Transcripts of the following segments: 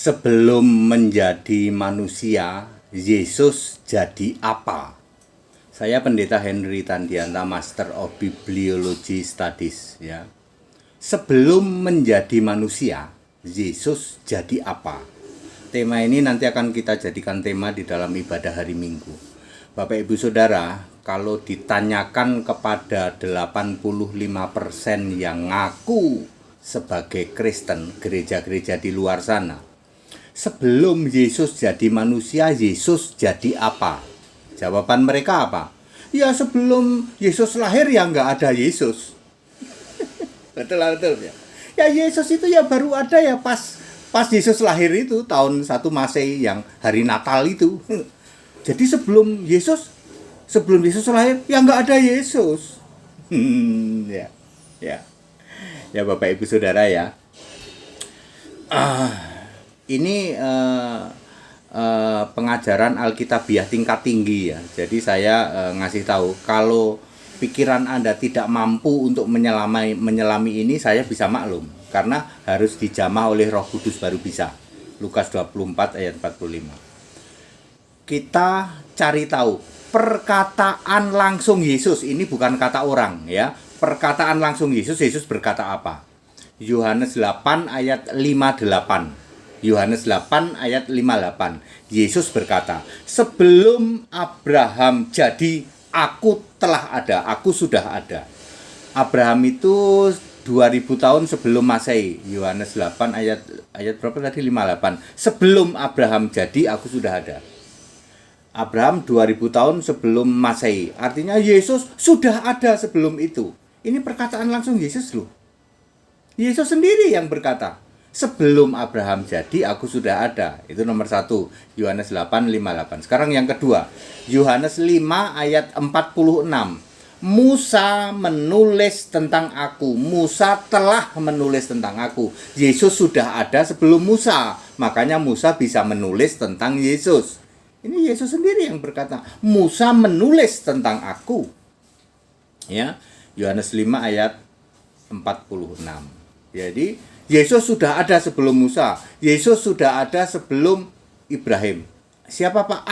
Sebelum menjadi manusia, Yesus jadi apa? Saya Pendeta Henry Tandianta, Master of Bibliology Studies, ya. Sebelum menjadi manusia, Yesus jadi apa? Tema ini nanti akan kita jadikan tema di dalam ibadah hari Minggu. Bapak Ibu Saudara, kalau ditanyakan kepada 85% yang ngaku sebagai Kristen, gereja-gereja di luar sana, sebelum Yesus jadi manusia, Yesus jadi apa? Jawaban mereka apa? Ya sebelum Yesus lahir ya nggak ada Yesus. Betul ya. Ya Yesus itu ya baru ada ya pas Yesus lahir itu tahun 1 Masehi yang hari Natal itu. Jadi sebelum Yesus lahir ya nggak ada Yesus. Ya Bapak Ibu Saudara ya. Ini pengajaran Alkitabiah tingkat tinggi ya. Jadi saya ngasih tahu kalau pikiran Anda tidak mampu untuk menyelami ini, saya bisa maklum karena harus dijamah oleh Roh Kudus baru bisa. Lukas 24 ayat 45. Kita cari tahu perkataan langsung Yesus, ini bukan kata orang ya. Perkataan langsung Yesus berkata apa? Yohanes 8 ayat 58. Yohanes 8 ayat 58. Yesus berkata, "Sebelum Abraham jadi, aku telah ada, aku sudah ada." Abraham itu 2000 tahun sebelum Masehi. Yohanes 8 ayat berapa tadi? 58. Sebelum Abraham jadi, aku sudah ada. Abraham 2000 tahun sebelum Masehi. Artinya Yesus sudah ada sebelum itu. Ini perkataan langsung Yesus loh. Yesus sendiri yang berkata, sebelum Abraham jadi, aku sudah ada. Itu nomor 1, Yohanes 8:58. Sekarang yang kedua, Yohanes 5 ayat 46. Musa menulis tentang aku. Musa telah menulis tentang aku. Yesus sudah ada sebelum Musa. Makanya Musa bisa menulis tentang Yesus. Ini Yesus sendiri yang berkata, Musa menulis tentang aku. Ya, Yohanes 5 ayat 46. Jadi Yesus sudah ada sebelum Musa. Yesus sudah ada sebelum Ibrahim. Siapa Pak?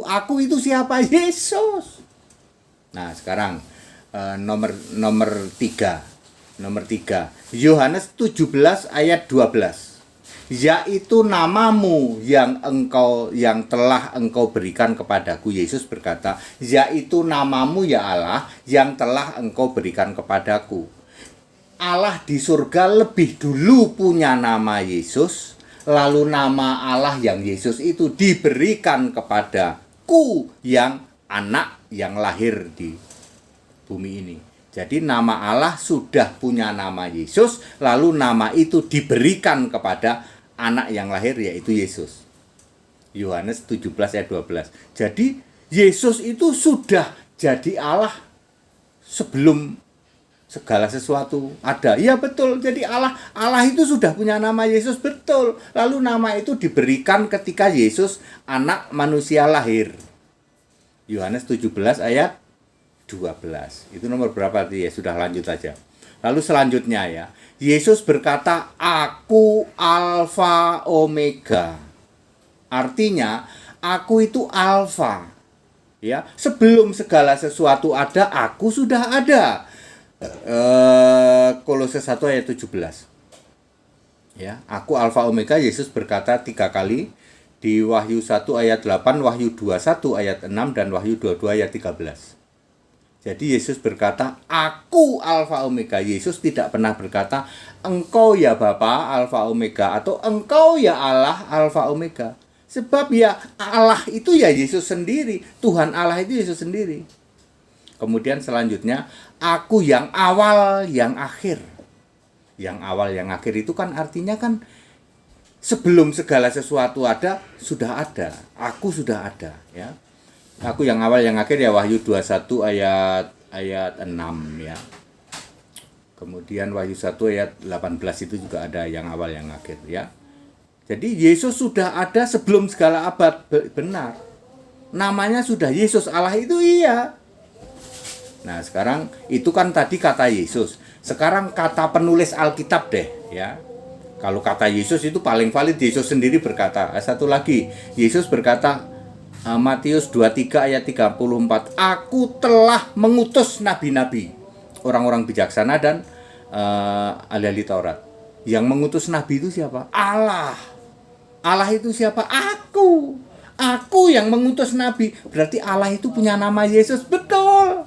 Aku itu siapa? Yesus. Nah, sekarang nomor 3. Nomor 3. Yohanes 17 ayat 12. Yaitu namamu yang telah engkau berikan kepadaku. Yesus berkata, yaitu namamu ya Allah yang telah engkau berikan kepadaku. Allah di surga lebih dulu punya nama Yesus, lalu nama Allah yang Yesus itu diberikan kepadaku yang anak yang lahir di bumi ini. Jadi nama Allah sudah punya nama Yesus, lalu nama itu diberikan kepada anak yang lahir yaitu Yesus. Yohanes 17 ayat 12. Jadi Yesus itu sudah jadi Allah sebelum segala sesuatu ada. Ya betul. Jadi Allah itu sudah punya nama Yesus, betul. Lalu nama itu diberikan ketika Yesus anak manusia lahir. Yohanes 17 ayat 12. Itu nomor berapa tadi ya? Sudah lanjut aja. Lalu selanjutnya ya, Yesus berkata, aku Alfa Omega. Artinya, aku itu Alfa. Ya, sebelum segala sesuatu ada, aku sudah ada. Kolose 1 ayat 17. Ya, aku Alfa Omega, Yesus berkata 3 kali di Wahyu 1 ayat 8, Wahyu 21 ayat 6 dan Wahyu 22 ayat 13. Jadi Yesus berkata, aku Alfa Omega. Yesus tidak pernah berkata, engkau ya Bapa Alfa Omega, atau engkau ya Allah Alfa Omega. Sebab ya Allah itu ya Yesus sendiri. Tuhan Allah itu Yesus sendiri. Kemudian selanjutnya, aku yang awal yang akhir. Yang awal yang akhir itu kan artinya kan sebelum segala sesuatu ada, sudah ada. Aku sudah ada, ya. Aku yang awal yang akhir ya, Wahyu 21 ayat 6 ya. Kemudian Wahyu 1 ayat 18 itu juga ada yang awal yang akhir ya. Jadi Yesus sudah ada sebelum segala abad, benar. Namanya sudah Yesus, Allah itu iya. Nah, sekarang itu kan tadi kata Yesus. Sekarang kata penulis Alkitab deh ya. Kalau kata Yesus itu paling valid, Yesus sendiri berkata. Satu lagi, Yesus berkata, Matius 23 ayat 34, aku telah mengutus nabi-nabi, orang-orang bijaksana dan ahli-ahli Taurat. Yang mengutus nabi itu siapa? Allah. Allah itu siapa? Aku yang mengutus nabi. Berarti Allah itu punya nama Yesus. Betul.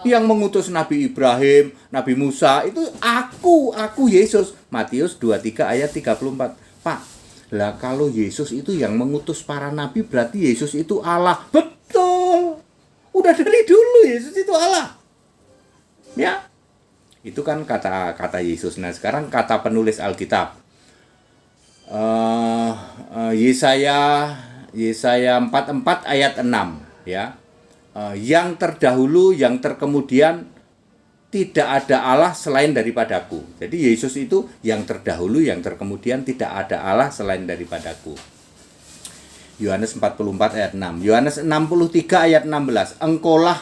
Yang mengutus Nabi Ibrahim, Nabi Musa itu aku Yesus. Matius 23 ayat 34. Pak, lah kalau Yesus itu yang mengutus para nabi, berarti Yesus itu Allah. Betul. Udah dari dulu Yesus itu Allah. Ya. Itu kan kata Yesus. Nah, sekarang kata penulis Alkitab. Yesaya 44 ayat 6 ya. Yang terdahulu, yang terkemudian, tidak ada Allah selain daripadaku. Jadi Yesus itu yang terdahulu, yang terkemudian, tidak ada Allah selain daripadaku. Yohanes 44 ayat 6. Yohanes 63 ayat 16. Engkaulah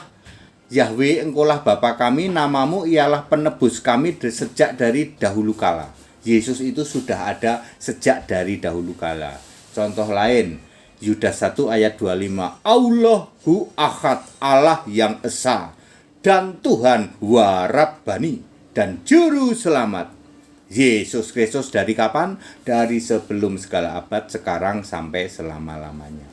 Yahweh, engkaulah Bapa kami, namamu ialah penebus kami sejak dari dahulu kala. Yesus itu sudah ada sejak dari dahulu kala. Contoh lain, Yudas 1 ayat 25. Allahu Ahad, Allah yang esa, dan Tuhan Warabbani, dan Juru Selamat. Yesus Kristus dari kapan? Dari sebelum segala abad, sekarang sampai selama-lamanya.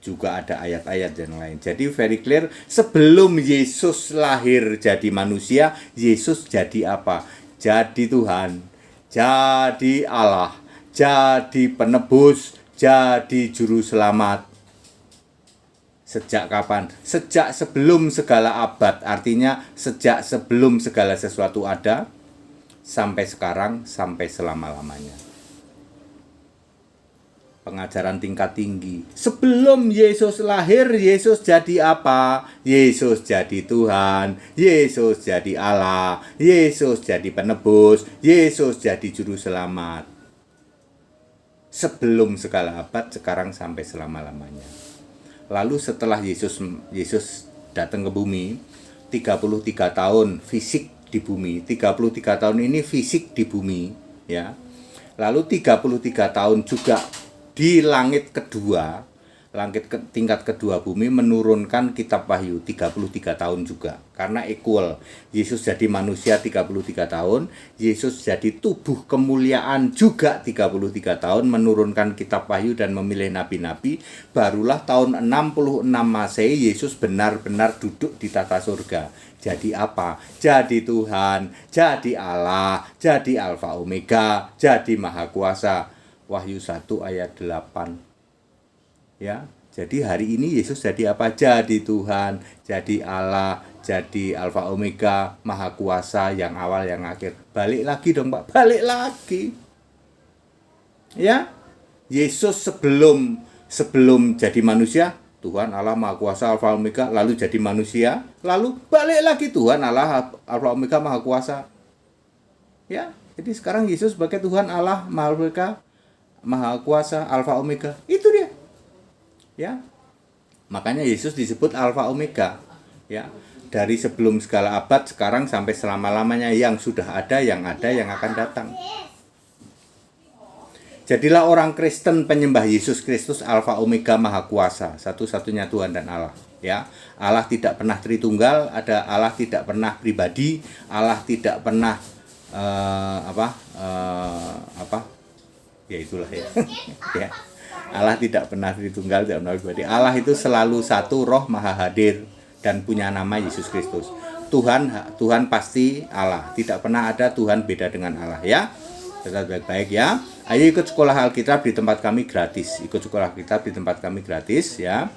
Juga ada ayat-ayat yang lain. Jadi very clear, sebelum Yesus lahir jadi manusia, Yesus jadi apa? Jadi Tuhan, jadi Allah, jadi penebus, jadi juru selamat. Sejak kapan? Sejak sebelum segala abad. Artinya sejak sebelum segala sesuatu ada, sampai sekarang, sampai selama-lamanya. Pengajaran tingkat tinggi. Sebelum Yesus lahir, Yesus jadi apa? Yesus jadi Tuhan, Yesus jadi Allah, Yesus jadi penebus, Yesus jadi juru selamat. Sebelum segala abad, sekarang sampai selama-lamanya. Lalu setelah Yesus datang ke bumi, 33 tahun fisik di bumi. 33 tahun ini fisik di bumi, ya. Lalu 33 tahun juga di langit kedua, tingkat kedua bumi menurunkan kitab Wahyu 33 tahun juga. Karena equal. Yesus jadi manusia 33 tahun, Yesus jadi tubuh kemuliaan juga 33 tahun, menurunkan kitab Wahyu dan memilih nabi-nabi. Barulah tahun 66 Masehi Yesus benar-benar duduk di tata surga. Jadi apa? Jadi Tuhan, jadi Allah, jadi Alfa Omega, jadi Maha Kuasa. Wahyu 1 ayat 8. Ya, jadi hari ini Yesus jadi apa? Jadi Tuhan, jadi Allah, jadi Alfa Omega, Maha Kuasa, yang awal, yang akhir. Balik lagi dong, Pak. Balik lagi. Ya. Yesus sebelum jadi manusia, Tuhan Allah Maha Kuasa, Alfa Omega, lalu jadi manusia, lalu balik lagi Tuhan Allah Alfa Omega, Maha Kuasa. Ya. Jadi sekarang Yesus sebagai Tuhan Allah Maha Omega, Maha Kuasa, Alfa Omega. Itu dia. Ya. Makanya Yesus disebut Alfa Omega. Ya. Dari sebelum segala abad, sekarang sampai selama-lamanya, yang sudah ada, yang akan datang. Jadilah orang Kristen penyembah Yesus Kristus, Alfa Omega, Maha Kuasa, satu-satunya Tuhan dan Allah. Ya. Allah tidak pernah Tritunggal, Allah tidak pernah pribadi, Allah tidak pernah ya itulah ya. Ya. Allah tidak pernah Tritunggal, tidak pernah pribadi. Allah itu selalu satu, roh, maha hadir, dan punya nama Yesus Kristus. Tuhan pasti Allah, tidak pernah ada Tuhan beda dengan Allah, ya. Tetap baik-baik, ya. Ayo ikut sekolah Alkitab di tempat kami gratis. Ikut sekolah Alkitab di tempat kami gratis, ya.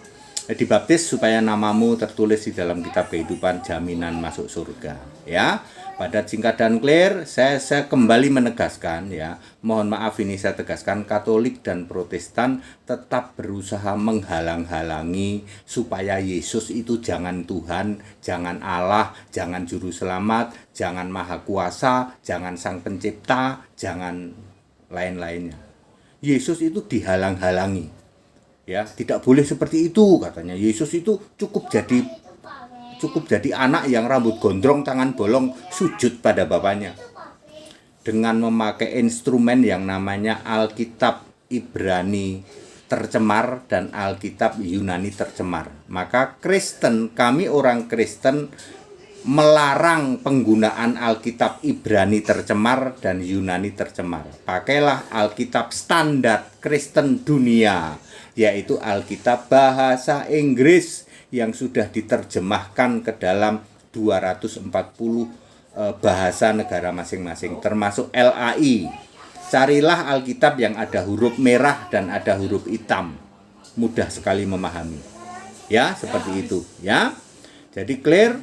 Dibaptis supaya namamu tertulis di dalam kitab kehidupan, jaminan masuk surga, ya. Padat, singkat, dan clear. Saya kembali menegaskan, ya, mohon maaf ini saya tegaskan, Katolik dan Protestan tetap berusaha menghalang-halangi supaya Yesus itu jangan Tuhan, jangan Allah, jangan Juru Selamat, jangan Maha Kuasa, jangan Sang Pencipta, jangan lain-lainnya. Yesus itu dihalang-halangi, ya, tidak boleh seperti itu katanya. Yesus itu cukup jadi anak yang rambut gondrong, tangan bolong, sujud pada bapaknya. dengan memakai instrumen yang namanya Alkitab Ibrani tercemar dan Alkitab Yunani tercemar. Maka Kristen, kami orang Kristen melarang penggunaan Alkitab Ibrani tercemar dan Yunani tercemar. Pakailah Alkitab standar Kristen dunia, yaitu Alkitab bahasa Inggris yang sudah diterjemahkan ke dalam 240 bahasa negara masing-masing, termasuk LAI. Carilah Alkitab yang ada huruf merah dan ada huruf hitam. Mudah sekali memahami. Ya, seperti itu, ya. Jadi clear,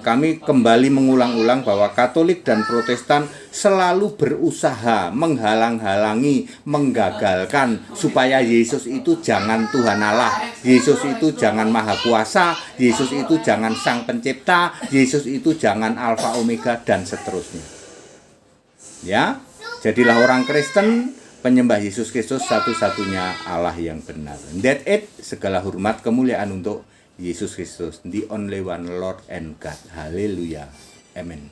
kami kembali mengulang-ulang bahwa Katolik dan Protestan selalu berusaha menghalang-halangi, menggagalkan supaya Yesus itu jangan Tuhan Allah, Yesus itu jangan Maha Kuasa, Yesus itu jangan Sang Pencipta, Yesus itu jangan Alfa Omega dan seterusnya. Ya, jadilah orang Kristen, penyembah Yesus Kristus satu-satunya Allah yang benar. That it, segala hormat kemuliaan untuk Yesus Kristus, the only one Lord and God. Haleluya. Amen.